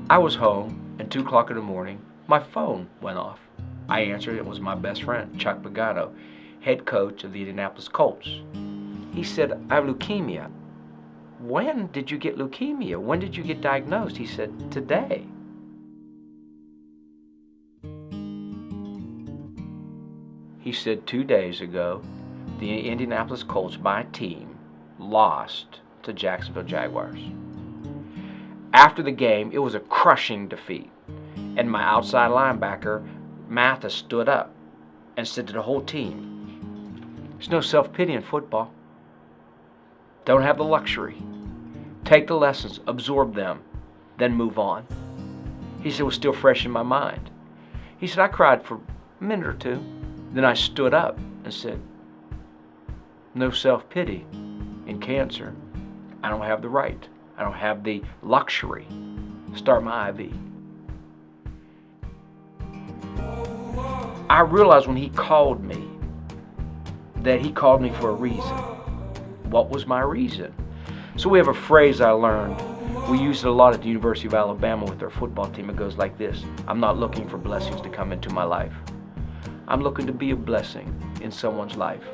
I was home, and 2 o'clock in the morning, my phone went off. I answered. It was my best friend, Chuck Pagano, head coach of the Indianapolis Colts. He said, "I have leukemia." "When did you get leukemia? When did you get diagnosed?" He said, "Today." He said, 2 days ago, the Indianapolis Colts, my team, lost to Jacksonville Jaguars. After the game, it was a crushing defeat. And my outside linebacker, Mathis, stood up and said to the whole team, "There's no self-pity in football. Don't have the luxury. Take the lessons, absorb them, then move on." He said it was still fresh in my mind. He said, "I cried for a minute or two. Then I stood up and said, no self-pity in cancer. I don't have the right. I don't have the luxury. Start my IV." I realized when he called me that he called me for a reason. What was my reason? So we have a phrase I learned. We use it a lot at the University of Alabama with our football team. It goes like this: "I'm not looking for blessings to come into my life. I'm looking to be a blessing in someone's life."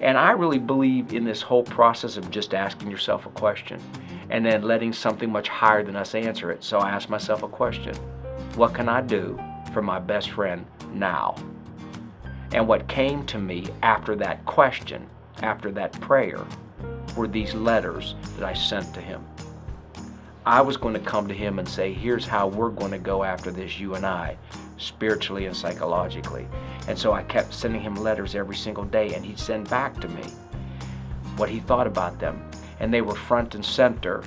And I really believe in this whole process of just asking yourself a question and then letting something much higher than us answer it. So I asked myself a question: what can I do for my best friend now? And what came to me after that question, after that prayer, were these letters that I sent to him. I was going to come to him and say, here's how we're going to go after this, you and I, spiritually and psychologically. And so I kept sending him letters every single day, and he'd send back to me what he thought about them. And they were front and center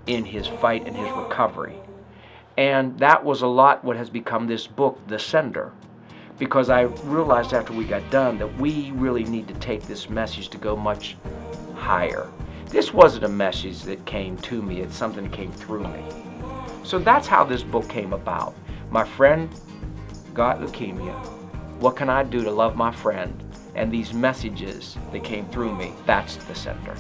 in his fight and his recovery. And that was a lot what has become this book, The Sender, because I realized after we got done that we really need to take this message to go much higher. This wasn't a message that came to me, it's something that came through me. So that's how this book came about. My friend got leukemia. What can I do to love my friend? And these messages that came through me, that's The Sender.